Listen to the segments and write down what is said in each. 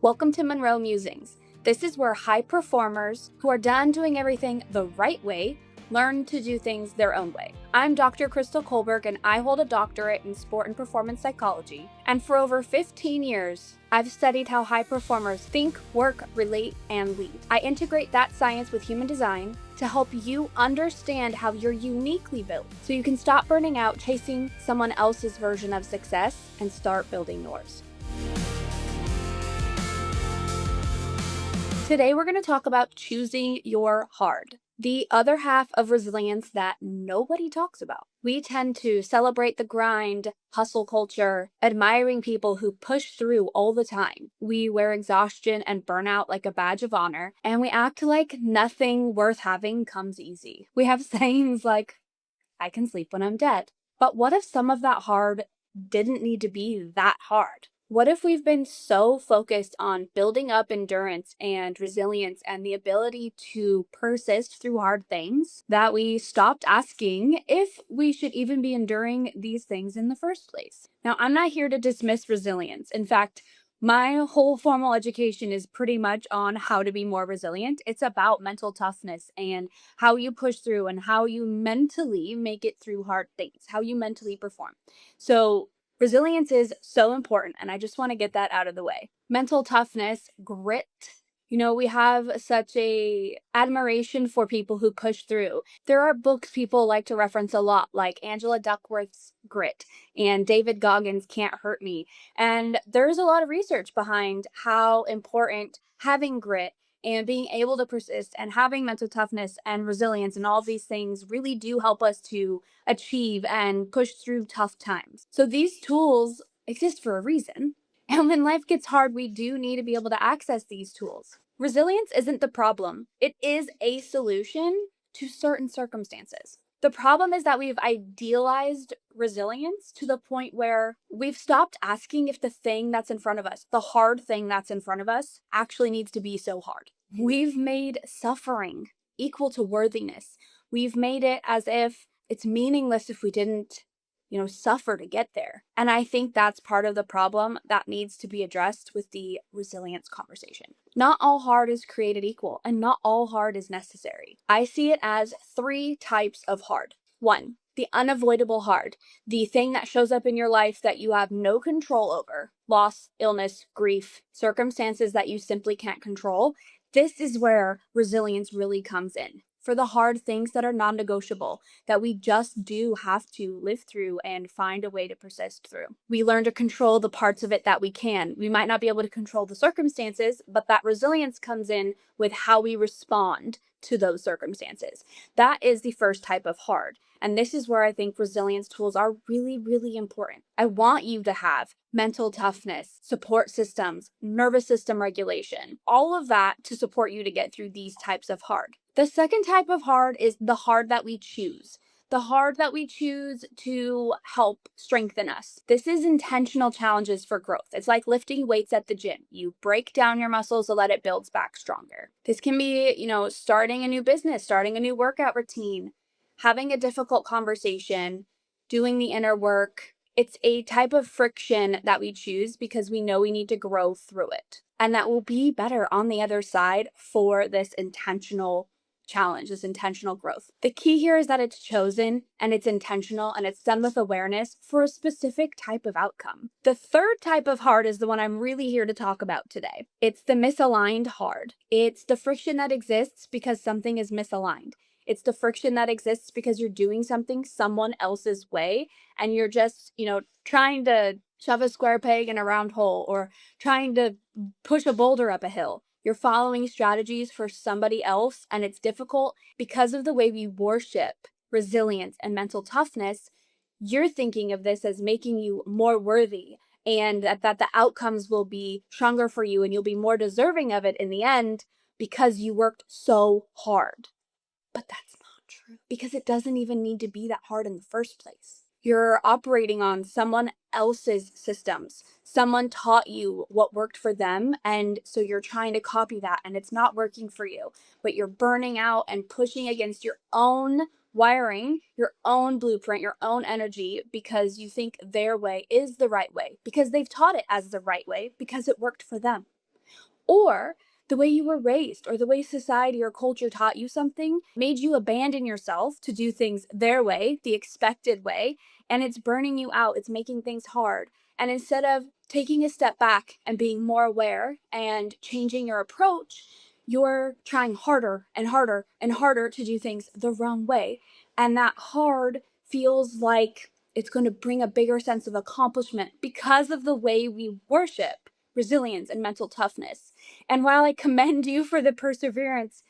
Welcome to Munro Musings. This is where high performers who are done doing everything the right way learn to do things their own way. I'm Dr. Krystal Kohlberg, and I hold a doctorate in sport and performance psychology. And for over 15 years, I've studied how high performers think, work, relate, and lead. I integrate that science with human design to help you understand how you're uniquely built so you can stop burning out chasing someone else's version of success and start building yours. Today, we're going to talk about choosing your hard, the other half of resilience that nobody talks about. We tend to celebrate the grind, hustle culture, admiring people who push through all the time. We wear exhaustion and burnout like a badge of honor, and we act like nothing worth having comes easy. We have sayings like, I can sleep when I'm dead. But what if some of that hard didn't need to be that hard? What if we've been so focused on building up endurance and resilience and the ability to persist through hard things that we stopped asking if we should even be enduring these things in the first place? Now, I'm not here to dismiss resilience. In fact, my whole formal education is pretty much on how to be more resilient. It's about mental toughness and how you push through and how you mentally make it through hard things, how you mentally perform. So, resilience is so important, and I just want to get that out of the way. Mental toughness, grit. We have such a admiration for people who push through. There are books people like to reference a lot, like Angela Duckworth's Grit and David Goggins' Can't Hurt Me. And there's a lot of research behind how important having grit and being able to persist and having mental toughness and resilience and all these things really do help us to achieve and push through tough times. So these tools exist for a reason. And when life gets hard, we do need to be able to access these tools. Resilience isn't the problem. It is a solution to certain circumstances. The problem is that we've idealized resilience to the point where we've stopped asking if the thing that's in front of us, the hard thing that's in front of us, actually needs to be so hard. We've made suffering equal to worthiness. We've made it as if it's meaningless if we didn't suffer to get there. And I think that's part of the problem that needs to be addressed with the resilience conversation. Not all hard is created equal, and not all hard is necessary. I see it as 3 types of hard. 1, the unavoidable hard, the thing that shows up in your life that you have no control over, loss, illness, grief, circumstances that you simply can't control. This is where resilience really comes in. For the hard things that are non-negotiable, that we just do have to live through and find a way to persist through. We learn to control the parts of it that we can. We might not be able to control the circumstances, but that resilience comes in with how we respond to those circumstances. That is the first type of hard. And this is where I think resilience tools are really, really important. I want you to have mental toughness, support systems, nervous system regulation, all of that to support you to get through these types of hard. The second type of hard is the hard that we choose. The hard that we choose to help strengthen us. This is intentional challenges for growth. It's like lifting weights at the gym. You break down your muscles so that it builds back stronger. This can be, starting a new business, starting a new workout routine, having a difficult conversation, doing the inner work. It's a type of friction that we choose because we know we need to grow through it. And that will be better on the other side for this intentional challenge, this intentional growth. The key here is that it's chosen and it's intentional and it's done with awareness for a specific type of outcome. The third type of hard is the one I'm really here to talk about today. It's the misaligned hard. It's the friction that exists because something is misaligned. It's the friction that exists because you're doing something someone else's way and you're just, trying to shove a square peg in a round hole or trying to push a boulder up a hill. You're following strategies for somebody else, and it's difficult because of the way we worship resilience and mental toughness. You're thinking of this as making you more worthy and that the outcomes will be stronger for you and you'll be more deserving of it in the end because you worked so hard. But that's not true because it doesn't even need to be that hard in the first place. You're operating on someone else's systems. Someone taught you what worked for them, and so you're trying to copy that, and it's not working for you. But you're burning out and pushing against your own wiring, your own blueprint, your own energy, because you think their way is the right way, because they've taught it as the right way, because it worked for them. Or the way you were raised or the way society or culture taught you something made you abandon yourself to do things their way, the expected way, and it's burning you out. It's making things hard. And instead of taking a step back and being more aware and changing your approach, you're trying harder and harder and harder to do things the wrong way. And that hard feels like it's going to bring a bigger sense of accomplishment because of the way we worship resilience and mental toughness. And while I commend you for the perseverance,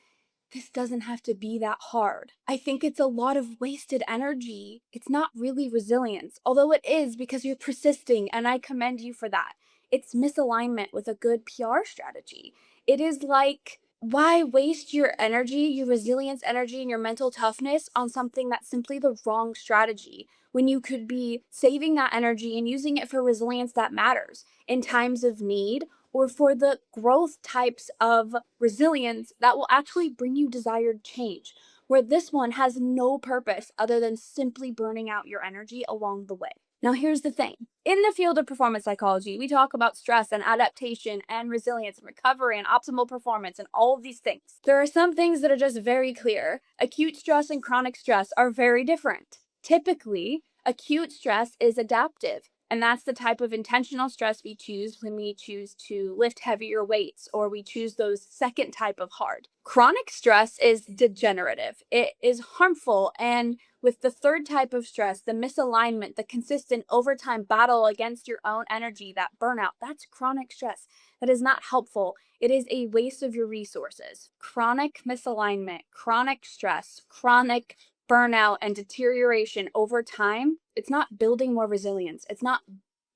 this doesn't have to be that hard. I think it's a lot of wasted energy. It's not really resilience, although it is because you're persisting, and I commend you for that. It's misalignment with a good PR strategy. It is like, why waste your energy, your resilience energy, and your mental toughness on something that's simply the wrong strategy when you could be saving that energy and using it for resilience that matters in times of need, or for the growth types of resilience that will actually bring you desired change, where this one has no purpose other than simply burning out your energy along the way. Now, here's the thing. In the field of performance psychology, we talk about stress and adaptation and resilience and recovery and optimal performance and all of these things. There are some things that are just very clear. Acute stress and chronic stress are very different. Typically, acute stress is adaptive. And that's the type of intentional stress we choose when we choose to lift heavier weights or we choose those second type of hard. Chronic stress is degenerative. It is harmful. And with the third type of stress, the misalignment, the consistent overtime battle against your own energy, that burnout, that's chronic stress. That is not helpful. It is a waste of your resources. Chronic misalignment, chronic stress, chronic burnout and deterioration over time, it's not building more resilience. It's not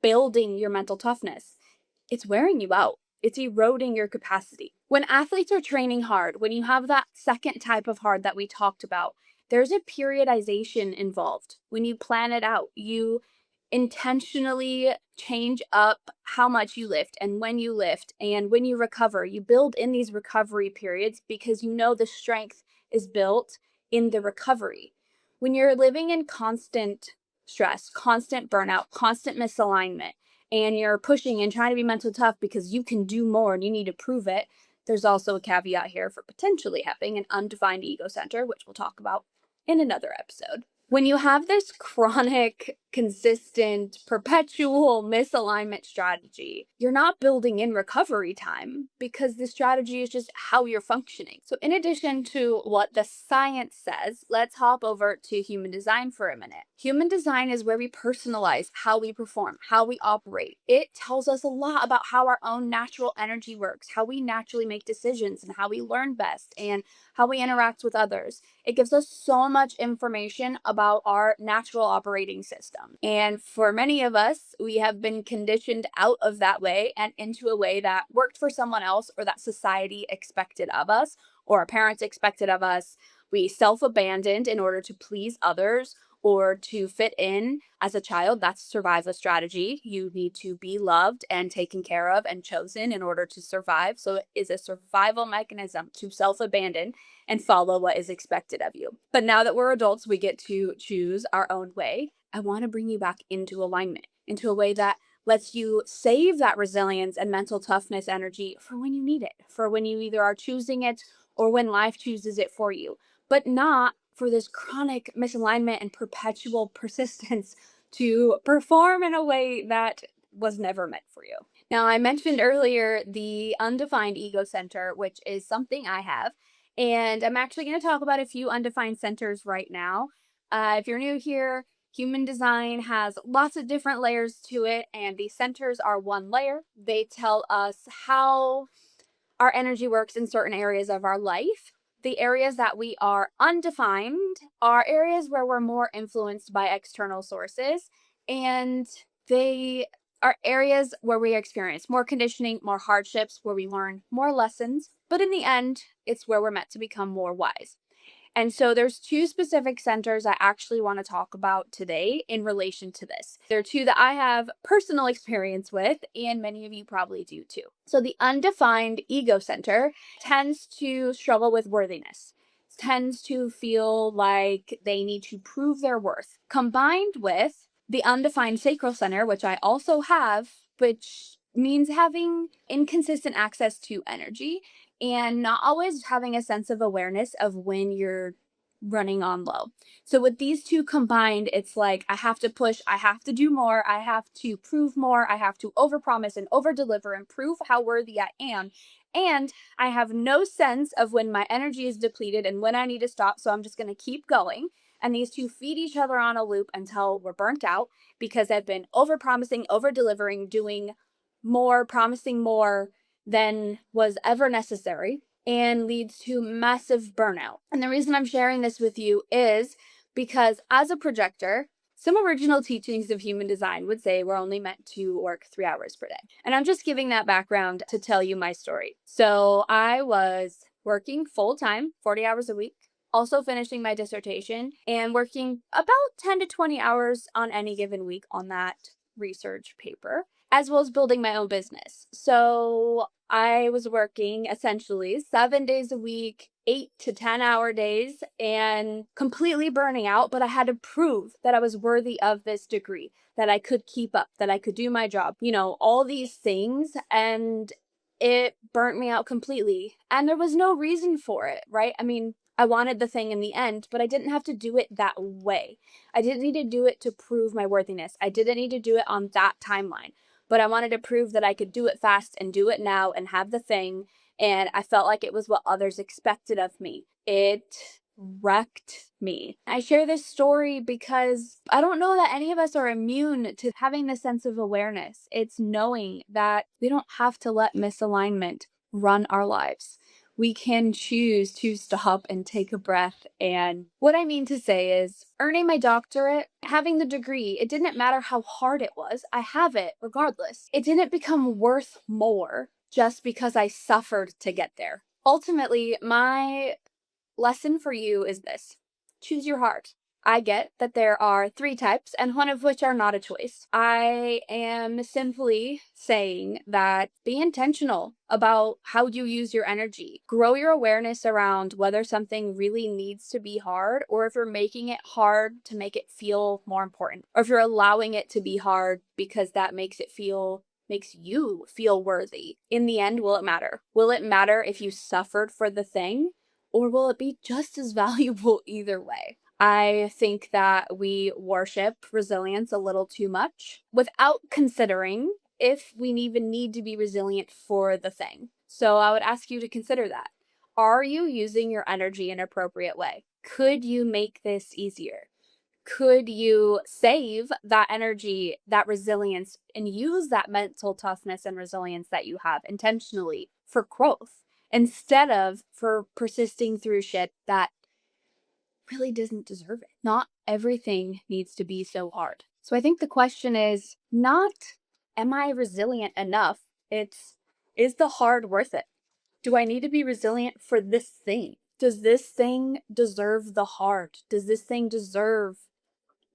building your mental toughness. It's wearing you out. It's eroding your capacity. When athletes are training hard, when you have that second type of hard that we talked about, there's a periodization involved. When you plan it out, you intentionally change up how much you lift and when you recover. You build in these recovery periods because you know the strength is built in the recovery. When you're living in constant stress, constant burnout, constant misalignment, and you're pushing and trying to be mental tough because you can do more and you need to prove it, there's also a caveat here for potentially having an undefined ego center, which we'll talk about in another episode. When you have this chronic, consistent, perpetual misalignment strategy, you're not building in recovery time because the strategy is just how you're functioning. So in addition to what the science says, let's hop over to human design for a minute. Human design is where we personalize how we perform, how we operate. It tells us a lot about how our own natural energy works, how we naturally make decisions, and how we learn best, and how we interact with others. It gives us so much information about our natural operating system. And for many of us, we have been conditioned out of that way and into a way that worked for someone else or that society expected of us or our parents expected of us. We self-abandoned in order to please others or to fit in as a child. That's survival strategy. You need to be loved and taken care of and chosen in order to survive. So it is a survival mechanism to self-abandon and follow what is expected of you. But now that we're adults, we get to choose our own way. I want to bring you back into alignment, into a way that lets you save that resilience and mental toughness energy for when you need it, for when you either are choosing it or when life chooses it for you, but not for this chronic misalignment and perpetual persistence to perform in a way that was never meant for you. Now, I mentioned earlier the undefined ego center, which is something I have, and I'm actually going to talk about a few undefined centers right now. If you're new here, human design has lots of different layers to it, and the centers are one layer. They tell us how our energy works in certain areas of our life. The areas that we are undefined are areas where we're more influenced by external sources, and they are areas where we experience more conditioning, more hardships, where we learn more lessons, but in the end, it's where we're meant to become more wise. And so there's two specific centers I actually want to talk about today in relation to this. There are two that I have personal experience with, and many of you probably do too. So the undefined ego center tends to struggle with worthiness, tends to feel like they need to prove their worth, combined with the undefined sacral center, which I also have, which means having inconsistent access to energy and not always having a sense of awareness of when you're running on low. So with these two combined, it's like I have to push, I have to do more, I have to prove more, I have to overpromise and overdeliver and prove how worthy I am. And I have no sense of when my energy is depleted and when I need to stop, so I'm just going to keep going. And these two feed each other on a loop until we're burnt out because I've been overpromising, over-delivering, doing more, promising more than was ever necessary, and leads to massive burnout. And the reason I'm sharing this with you is because as a projector, some original teachings of human design would say we're only meant to work 3 hours per day. And I'm just giving that background to tell you my story. So I was working full time, 40 hours a week, also finishing my dissertation and working about 10 to 20 hours on any given week on that research paper, as well as building my own business. So I was working essentially 7 days a week, 8 to 10 hour days, and completely burning out. But I had to prove that I was worthy of this degree, that I could keep up, that I could do my job, all these things. And it burnt me out completely. And there was no reason for it, right? I mean, I wanted the thing in the end, but I didn't have to do it that way. I didn't need to do it to prove my worthiness. I didn't need to do it on that timeline. But I wanted to prove that I could do it fast and do it now and have the thing. And I felt like it was what others expected of me. It wrecked me. I share this story because I don't know that any of us are immune to having this sense of awareness. It's knowing that we don't have to let misalignment run our lives. We can choose to stop and take a breath. And what I mean to say is earning my doctorate, having the degree, it didn't matter how hard it was. I have it regardless. It didn't become worth more just because I suffered to get there. Ultimately, my lesson for you is this: choose your heart. I get that there are 3 types, and one of which are not a choice. I am simply saying that be intentional about how you use your energy. Grow your awareness around whether something really needs to be hard, or if you're making it hard to make it feel more important, or if you're allowing it to be hard because that makes you feel worthy. In the end, will it matter? Will it matter if you suffered for the thing, or will it be just as valuable either way? I think that we worship resilience a little too much without considering if we even need to be resilient for the thing. So I would ask you to consider that. Are you using your energy in an appropriate way? Could you make this easier? Could you save that energy, that resilience, and use that mental toughness and resilience that you have intentionally for growth instead of for persisting through shit that really doesn't deserve it? Not everything needs to be so hard. So I think the question is not, am I resilient enough? It's, is the hard worth it? Do I need to be resilient for this thing? Does this thing deserve the hard? Does this thing deserve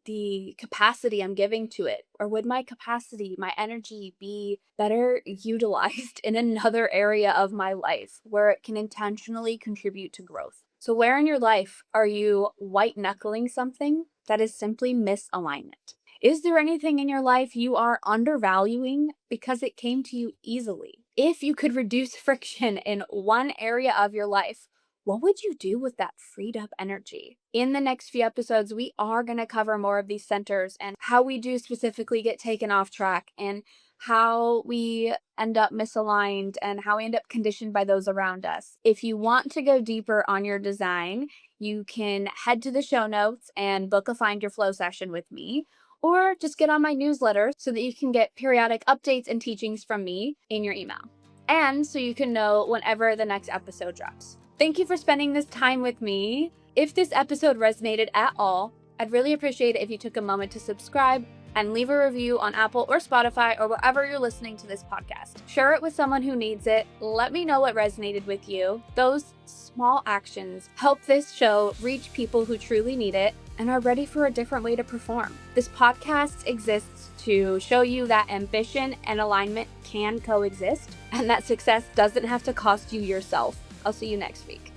the capacity I'm giving to it? Or would my capacity, my energy be better utilized in another area of my life where it can intentionally contribute to growth? So where in your life are you white knuckling something that is simply misalignment? Is there anything in your life you are undervaluing because it came to you easily? If you could reduce friction in one area of your life, what would you do with that freed up energy? In the next few episodes, we are going to cover more of these centers and how we do specifically get taken off track, and how we end up misaligned and how we end up conditioned by those around us. If you want to go deeper on your design, you can head to the show notes and book a Find Your Flow session with me, or just get on my newsletter so that you can get periodic updates and teachings from me in your email, and so you can know whenever the next episode drops. Thank you for spending this time with me. If this episode resonated at all, I'd really appreciate it if you took a moment to subscribe and leave a review on Apple or Spotify or wherever you're listening to this podcast. Share it with someone who needs it. Let me know what resonated with you. Those small actions help this show reach people who truly need it and are ready for a different way to perform. This podcast exists to show you that ambition and alignment can coexist, and that success doesn't have to cost you yourself. I'll see you next week.